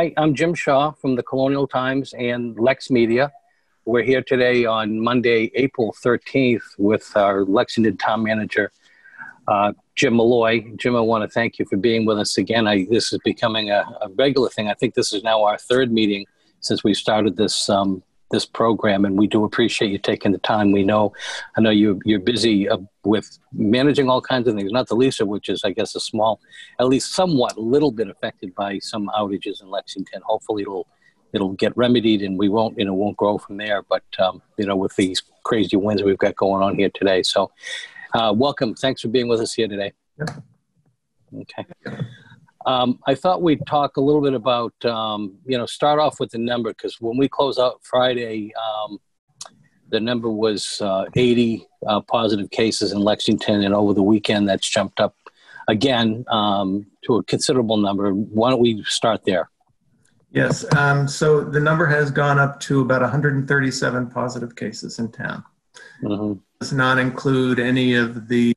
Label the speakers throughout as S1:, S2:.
S1: Hi, I'm Jim Shaw from the Colonial Times and LexMedia. We're here today on Monday, April 13th with our Lexington town manager, Jim Malloy. Jim, I want to thank you for being with us again. This is becoming a regular thing. I think this is now our third meeting since we started this this program, and we do appreciate you taking the time. I know you're busy with managing all kinds of things, not the least of which is, I guess, a small, at least somewhat, a little bit affected by some outages in Lexington. Hopefully it'll get remedied and we won't grow from there. But, with these crazy winds we've got going on here today. So welcome. Thanks for being with us here today.
S2: Yep.
S1: Okay. I thought we'd talk a little bit about, start off with the number, because when we close out Friday, the number was 80 positive cases in Lexington, and over the weekend that's jumped up again to a considerable number. Why don't we start there?
S2: Yes, so the number has gone up to about 137 positive cases in town. Mm-hmm. Does not include any of the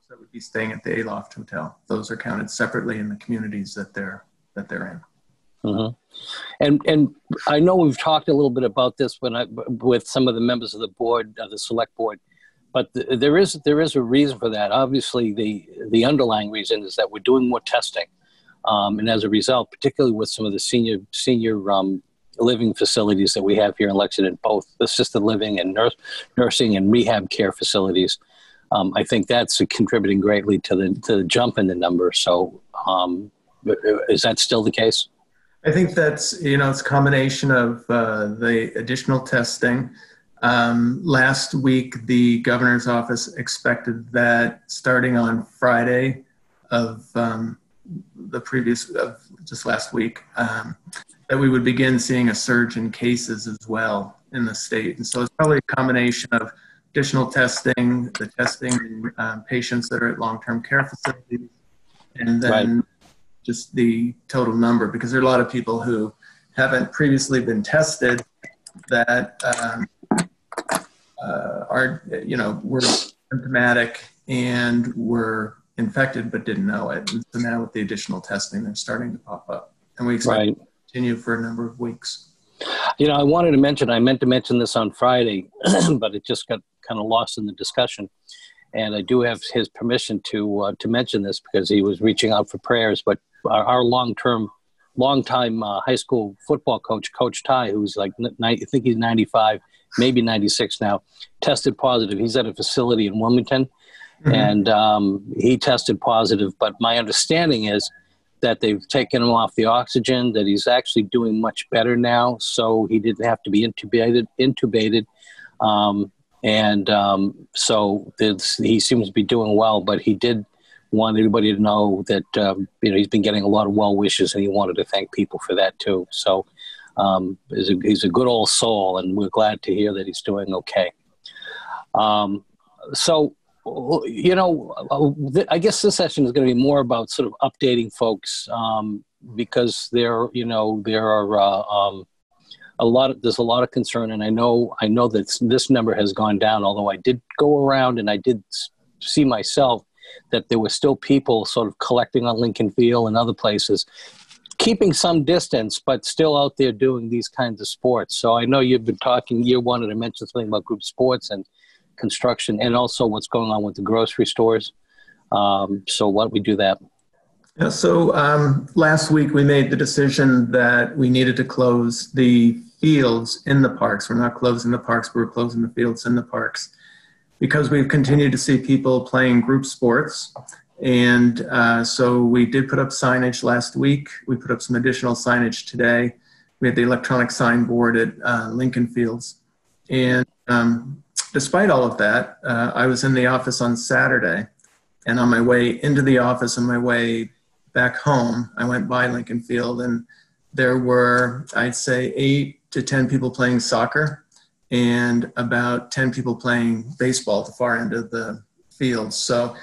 S2: that would be staying at the Aloft Hotel. Those are counted separately in the communities that they're in.
S1: Mm-hmm. And I know we've talked a little bit about this with some of the members of the board, the select board, but there is a reason for that. Obviously, the underlying reason is that we're doing more testing, and as a result, particularly with some of the senior living facilities that we have here in Lexington, both assisted living and nursing and rehab care facilities. I think that's contributing greatly to the jump in the number. So is that still the case?
S2: I think that's, it's a combination of the additional testing. Last week, the governor's office expected that starting on Friday of just last week, that we would begin seeing a surge in cases as well in the state. And so it's probably a combination of additional testing, the testing in patients that are at long-term care facilities, and then just the total number, because there are a lot of people who haven't previously been tested that were symptomatic and were infected but didn't know it. And so now with the additional testing, they're starting to pop up. And we expect it to continue for a number of weeks.
S1: I meant to mention this on Friday, but it just got kind of lost in the discussion. And I do have his permission to mention this because he was reaching out for prayers. But our long-time high school football coach, Coach Ty, who's I think he's 95, maybe 96 now, tested positive. He's at a facility in Wilmington, and he tested positive. But my understanding is that they've taken him off the oxygen, that he's actually doing much better now, so he didn't have to be intubated. So he seems to be doing well, but he did want everybody to know that, he's been getting a lot of well wishes, and he wanted to thank people for that too. So he's a good old soul, and we're glad to hear that he's doing okay. I guess this session is going to be more about sort of updating folks because there are there's a lot of concern, and I know that this number has gone down, although I did go around and I did see myself that there were still people sort of collecting on Lincoln Field and other places, keeping some distance, but still out there doing these kinds of sports. So I know you've been talking, you wanted to mention something about group sports and construction, and also what's going on with the grocery stores. So why don't we do that?
S2: Yeah, so last week we made the decision that we needed to close the fields in the parks. We're not closing the parks, but we're closing the fields in the parks because we've continued to see people playing group sports. And so we did put up signage last week. We put up some additional signage today. We had the electronic signboard at Lincoln Fields. And despite all of that, I was in the office on Saturday, and on my way into the office, on my way back home, I went by Lincoln Field, and there were, I'd say, 8 to 10 people playing soccer and about 10 people playing baseball at the far end of the field. So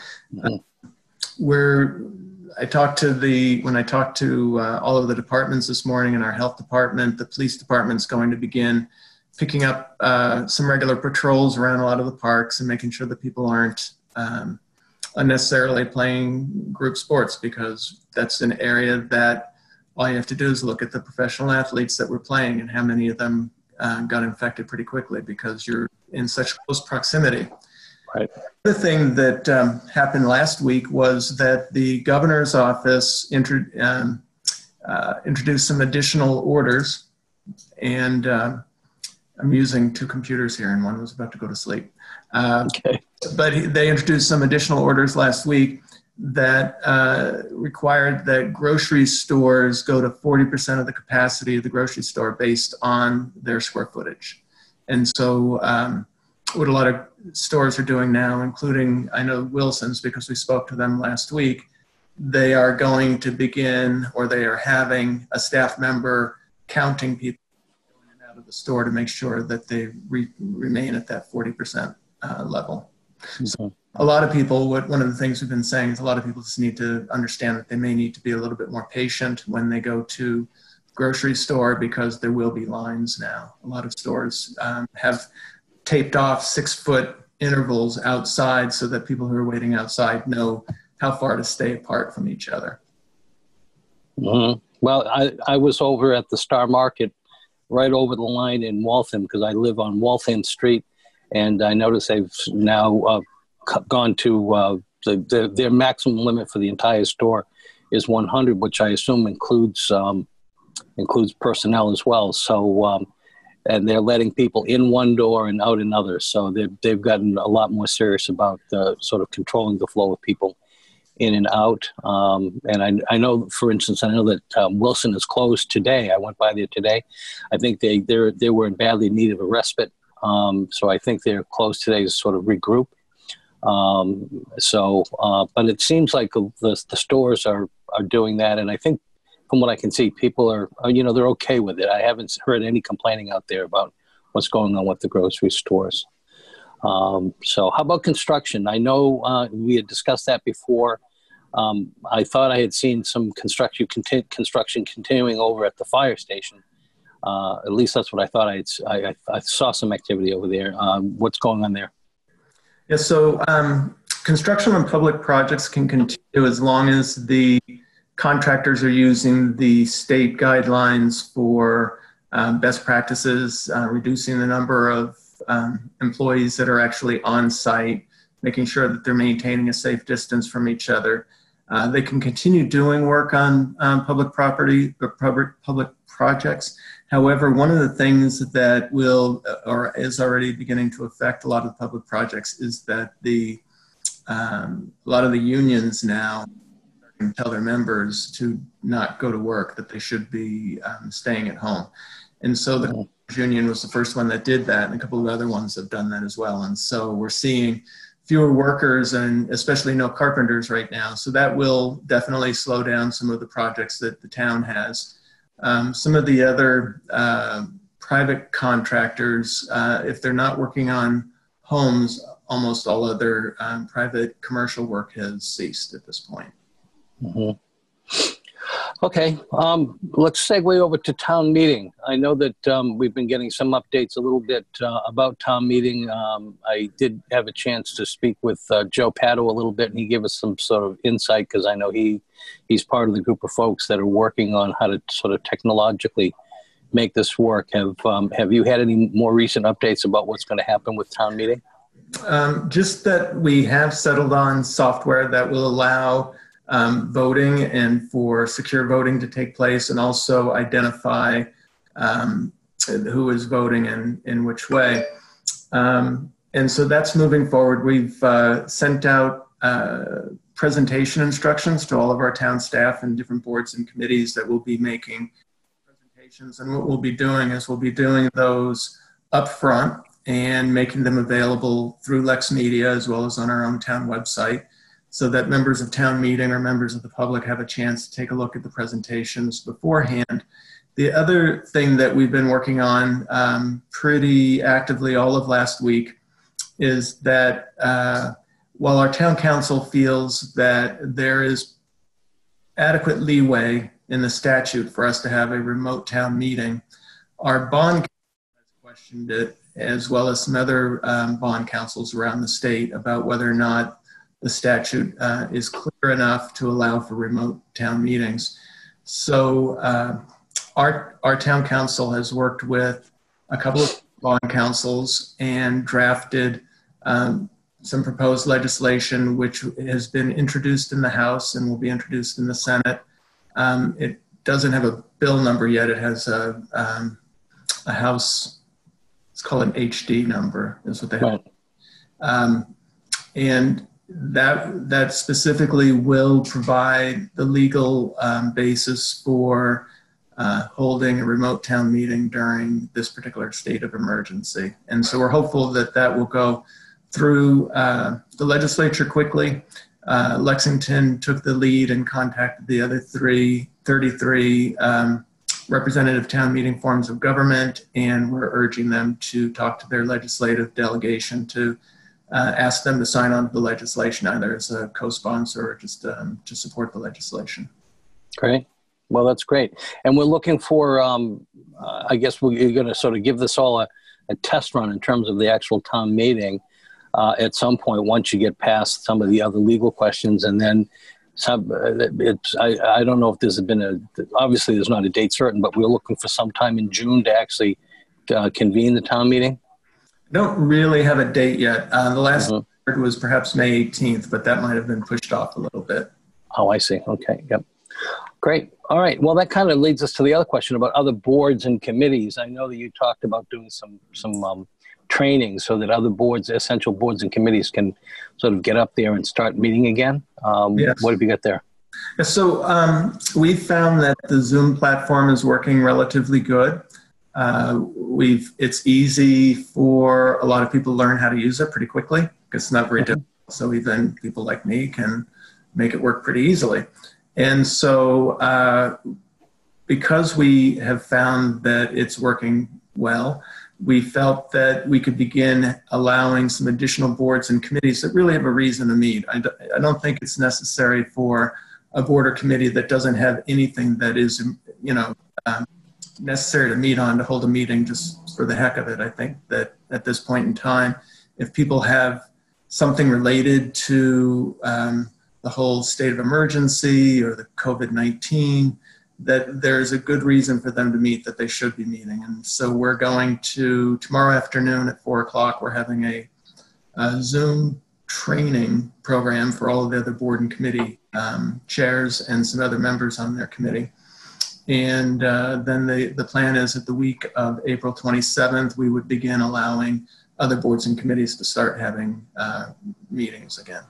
S2: when I talked to all of the departments this morning, and our health department, the police department's going to begin picking up some regular patrols around a lot of the parks and making sure that people aren't unnecessarily playing group sports, because that's an area that all you have to do is look at the professional athletes that were playing and how many of them got infected pretty quickly because you're in such close proximity.
S1: Right.
S2: The thing that happened last week was that the governor's office introduced some additional orders, and I'm using two computers here, and one was about to go to sleep.
S1: Okay.
S2: But they introduced some additional orders last week that required that grocery stores go to 40% of the capacity of the grocery store based on their square footage. And so what a lot of stores are doing now, including, I know, Wilson's, because we spoke to them last week, they are going to begin, or they are having a staff member counting people going in and out of the store to make sure that they remain at that 40% level. So a lot of people, one of the things we've been saying is a lot of people just need to understand that they may need to be a little bit more patient when they go to the grocery store, because there will be lines now. A lot of stores have taped off 6-foot intervals outside so that people who are waiting outside know how far to stay apart from each other.
S1: Mm-hmm. Well, I was over at the Star Market right over the line in Waltham, because I live on Waltham Street, and I noticed they've now gone to their maximum limit for the entire store is 100, which I assume includes personnel as well. So, and they're letting people in one door and out another. So they've gotten a lot more serious about sort of controlling the flow of people in and out. And I know, for instance, I know that Wilson is closed today. I went by there today. I think they were in badly need of a respite. So I think they're closed today to sort of regroup. But it seems like the stores are doing that. And I think from what I can see, people are, they're okay with it. I haven't heard any complaining out there about what's going on with the grocery stores. So how about construction? I know we had discussed that before. I thought I had seen some construction continuing over at the fire station. At least that's what I thought. I saw some activity over there. What's going on there?
S2: Yeah, so construction on public projects can continue as long as the contractors are using the state guidelines for best practices, reducing the number of employees that are actually on site, making sure that they're maintaining a safe distance from each other. They can continue doing work on public property or public projects. However, one of the things that will or is already beginning to affect a lot of the public projects is that a lot of the unions now tell their members to not go to work, that they should be staying at home. And so the union was the first one that did that, and a couple of other ones have done that as well. And so we're seeing fewer workers, and especially no carpenters right now. So that will definitely slow down some of the projects that the town has. Some of the other private contractors, if they're not working on homes, almost all other private commercial work has ceased at this point.
S1: Mm-hmm. Okay, let's segue over to town meeting. I know that we've been getting some updates a little bit about town meeting. I did have a chance to speak with Joe Pato a little bit, and he gave us some sort of insight, because I know he's part of the group of folks that are working on how to sort of technologically make this work. Have you had any more recent updates about what's going to happen with town meeting?
S2: Just that we have settled on software that will allow voting and for secure voting to take place, and also identify who is voting and in which way. And so that's moving forward. We've sent out presentation instructions to all of our town staff and different boards and committees that will be making presentations. And what we'll be doing is we'll be doing those up front and making them available through LexMedia as well as on our own town website, so that members of town meeting or members of the public have a chance to take a look at the presentations beforehand. The other thing that we've been working on pretty actively all of last week is that while our town council feels that there is adequate leeway in the statute for us to have a remote town meeting, our bond council has questioned it, as well as some other bond councils around the state, about whether or not the statute is clear enough to allow for remote town meetings. So our town council has worked with a couple of law councils and drafted some proposed legislation, which has been introduced in the House and will be introduced in the Senate. It doesn't have a bill number yet. It has a House, it's called an HD number, is what they have.
S1: Right.
S2: And that specifically will provide the legal basis for holding a remote town meeting during this particular state of emergency. And so we're hopeful that that will go through the legislature quickly. Lexington took the lead and contacted the other 33 representative town meeting forms of government, and we're urging them to talk to their legislative delegation to ask them to sign on to the legislation, either as a co-sponsor or just to support the legislation.
S1: Great. Well, that's great. And we're looking for, I guess you're going to sort of give this all a test run in terms of the actual town meeting at some point once you get past some of the other legal questions. And then I don't know if there's been obviously there's not a date certain, but we're looking for some time in June to actually convene the town meeting.
S2: I don't really have a date yet. The last word was perhaps May 18th, but that might have been pushed off a little bit.
S1: Oh, I see. Okay. Yep. Great. All right. Well, that kind of leads us to the other question about other boards and committees. I know that you talked about doing some training so that other boards, essential boards and committees can sort of get up there and start meeting again.
S2: Yes.
S1: What have you got there?
S2: So we found that the Zoom platform is working relatively good. It's easy for a lot of people to learn how to use it pretty quickly because it's not very difficult. So even people like me can make it work pretty easily. And so because we have found that it's working well, we felt that we could begin allowing some additional boards and committees that really have a reason to meet. I don't think it's necessary for a board or committee that doesn't have anything that is, necessary to meet on to hold a meeting just for the heck of it. I think that at this point in time, if people have something related to the whole state of emergency or the COVID-19, that there's a good reason for them to meet, that they should be meeting. And so we're going to, tomorrow afternoon at 4:00, we're having a Zoom training program for all of the other board and committee chairs and some other members on their committee. And then the plan is that the week of April 27th, we would begin allowing other boards and committees to start having meetings again.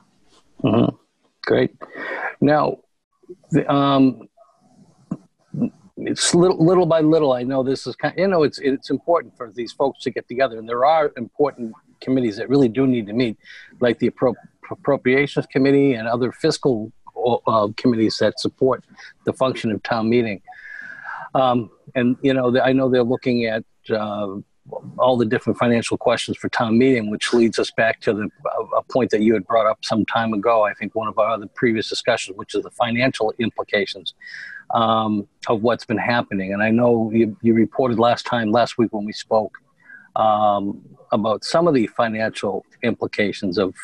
S1: Great. Now, it's little by little. I know this is it's important for these folks to get together, and there are important committees that really do need to meet, like the Appropriations Committee and other fiscal committees that support the function of town meeting. And I know they're looking at all the different financial questions for town meeting, which leads us back to a point that you had brought up some time ago. I think one of our other previous discussions, which is the financial implications of what's been happening. And I know you reported last week when we spoke about some of the financial implications of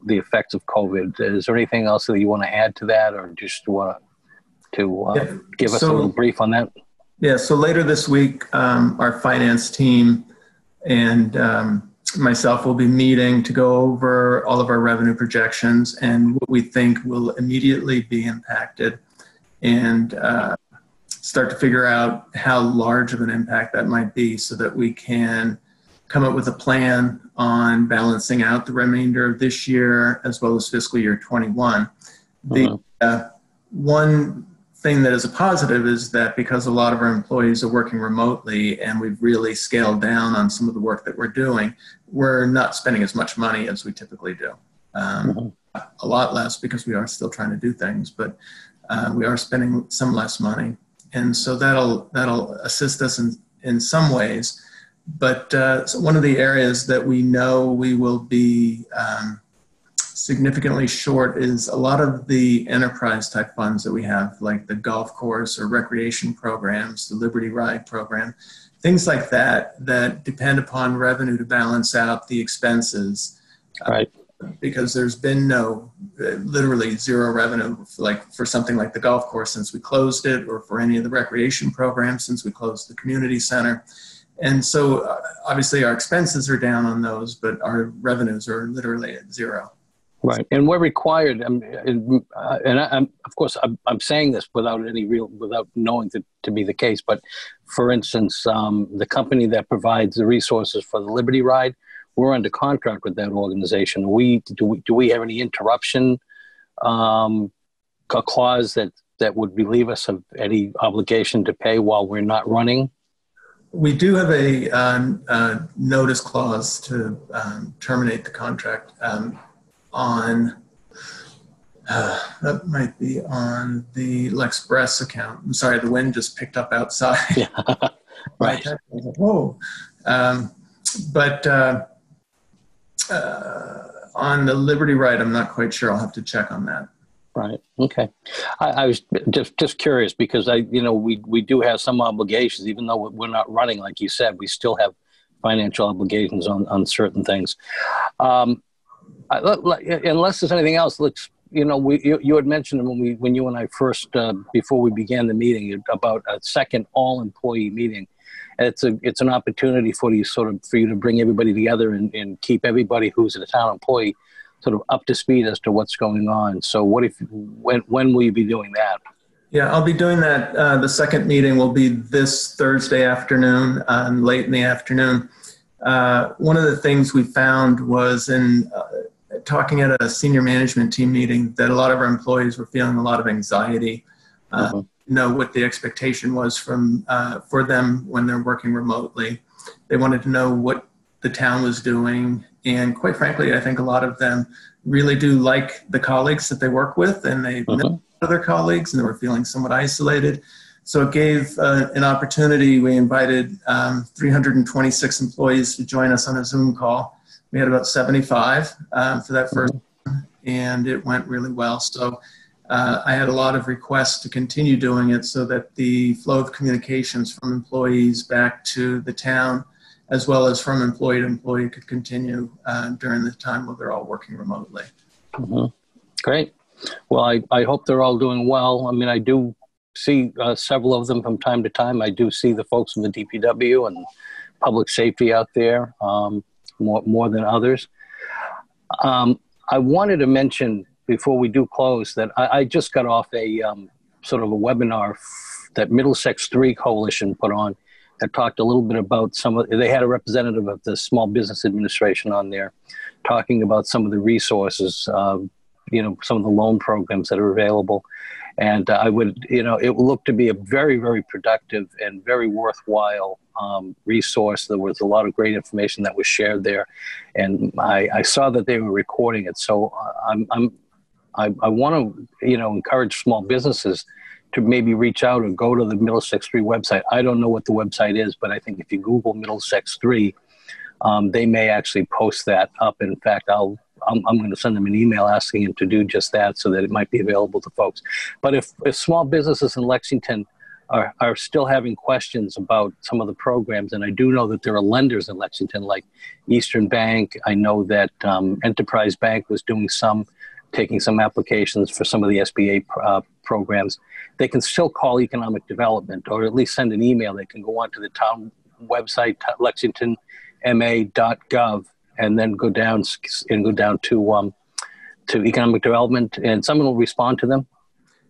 S1: the effects of COVID. Is there anything else that you want to add to that, or just want to give us a little brief on that?
S2: Yeah, so later this week, our finance team and myself will be meeting to go over all of our revenue projections and what we think will immediately be impacted, and start to figure out how large of an impact that might be so that we can come up with a plan on balancing out the remainder of this year as well as fiscal year 21. The one thing that is a positive is that because a lot of our employees are working remotely and we've really scaled down on some of the work that we're doing, we're not spending as much money as we typically do. A lot less because we are still trying to do things, but we are spending some less money. And so that'll assist us in some ways. But so one of the areas that we know we will be significantly short is a lot of the enterprise type funds that we have, like the golf course or recreation programs, the Liberty Ride program, things like that depend upon revenue to balance out the expenses.
S1: Right.
S2: because there's been literally zero revenue, like for something like the golf course since we closed it, or for any of the recreation programs since we closed the community center. And so obviously our expenses are down on those, but our revenues are literally at zero.
S1: Right, and we're required, and of course, I'm saying this without knowing it to be the case. But for instance, the company that provides the resources for the Liberty Ride, we're under contract with that organization. Do we have any interruption clause that would relieve us of any obligation to pay while we're not running?
S2: We do have a notice clause to terminate the contract. That might be on the LexPress account. I'm sorry, the wind just picked up outside.
S1: Yeah. Right.
S2: Whoa. But on the Liberty Ride, I'm not quite sure. I'll have to check on that.
S1: Right. Okay. I was just curious because we do have some obligations, even though we're not running, like you said, we still have financial obligations on certain things. Unless there's anything else, you had mentioned when you and I first before we began the meeting about a second all-employee meeting. It's an opportunity for you to bring everybody together and keep everybody who's a town employee sort of up to speed as to what's going on. So when will you be doing that?
S2: Yeah, I'll be doing that. The second meeting will be this Thursday afternoon, late in the afternoon. One of the things we found was in talking at a senior management team meeting that a lot of our employees were feeling a lot of anxiety. Know what the expectation was for them when they're working remotely. They wanted to know what the town was doing. And quite frankly, I think a lot of them really do like the colleagues that they work with, and they know other colleagues, and they were feeling somewhat isolated. So it gave an opportunity. We invited 326 employees to join us on a Zoom call. We had about 75 for that first one, and it went really well. So I had a lot of requests to continue doing it so that the flow of communications from employees back to the town, as well as from employee to employee, could continue during the time where they're all working remotely.
S1: Great. Well, I hope they're all doing well. I mean, I do see several of them from time to time. I do see the folks from the DPW and public safety out there more than others. I wanted to mention before we do close that I just got off a sort of a webinar that Middlesex 3 Coalition put on that talked a little bit about they had a representative of the Small Business Administration on there talking about some of the resources, some of the loan programs that are available. And it would look to be a very, very productive and very worthwhile resource. There was a lot of great information that was shared there. And I saw that they were recording it. So I want to, encourage small businesses to maybe reach out or go to the Middlesex 3 website. I don't know what the website is, but I think if you Google Middlesex 3, they may actually post that up. In fact, I'm going to send them an email asking them to do just that so that it might be available to folks. But if small businesses in Lexington are still having questions about some of the programs, and I do know that there are lenders in Lexington like Eastern Bank. I know that Enterprise Bank was taking some applications for some of the SBA programs. They can still call economic development or at least send an email. They can go onto the town website, lexingtonma.gov, and then go down to economic development, and someone will respond to them.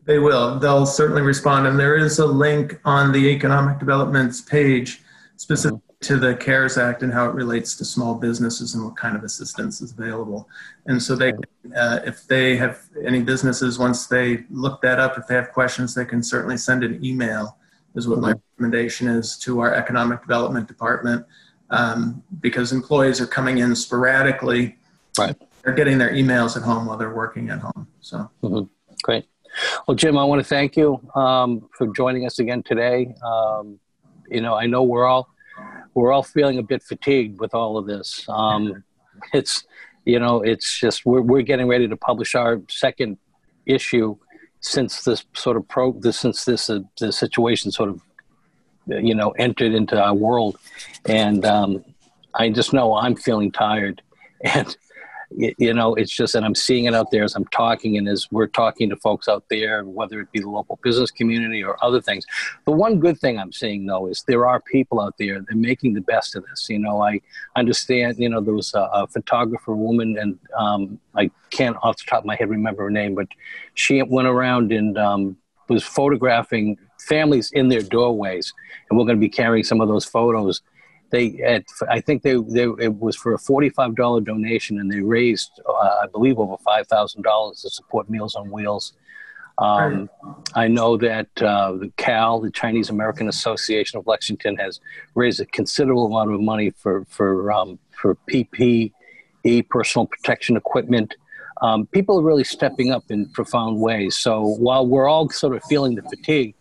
S2: They will. They'll certainly respond. And there is a link on the economic development's page specific to the CARES Act and how it relates to small businesses and what kind of assistance is available. And so they, if they have any businesses, once they look that up, if they have questions, they can certainly send an email, is what my recommendation is, to our economic development department, because employees are coming in sporadically.
S1: Right.
S2: They're getting their emails at home while they're working at home. So
S1: Great. Well, Jim, I want to thank you for joining us again today. I know we're all feeling a bit fatigued with all of this. It's just we're getting ready to publish our second issue since this sort of the situation sort of entered into our world, and I just know I'm feeling tired, and you know, it's just, and I'm seeing it out there as I'm talking and as we're talking to folks out there, whether it be the local business community or other things. The one good thing I'm seeing, though, is there are people out there that are making the best of this. You know, I understand, you know, there was a photographer woman, and I can't off the top of my head remember her name, but she went around and was photographing families in their doorways, and we're going to be carrying some of those photos. I think it was for a $45 donation, and they raised, I believe, over $5,000 to support Meals on Wheels. I know that the CAL, the Chinese American Association of Lexington, has raised a considerable amount of money for PPE, personal protection equipment. People are really stepping up in profound ways. So while we're all sort of feeling the fatigue,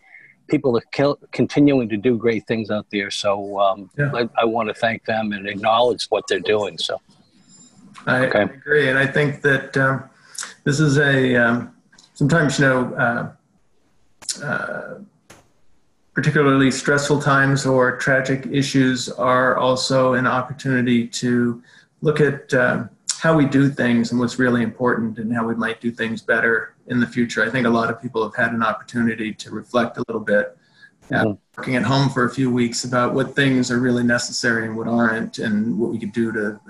S1: people are continuing to do great things out there. So I want to thank them and acknowledge what they're doing. So
S2: I agree. And I think that this is sometimes, you know, particularly stressful times or tragic issues are also an opportunity to look at how we do things and what's really important and how we might do things better in the future. I think a lot of people have had an opportunity to reflect a little bit, working at home for a few weeks, about what things are really necessary and what aren't, and what we could do to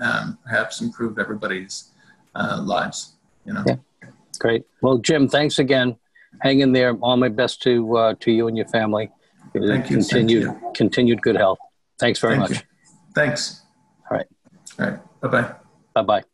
S2: perhaps improve everybody's lives. You know.
S1: Yeah. Great. Well, Jim, thanks again. Hang in there. All my best to you and your family.
S2: Thank you.
S1: Continued good health. Thanks very much.
S2: Thanks.
S1: All right.
S2: All right. Bye-bye.
S1: Bye-bye.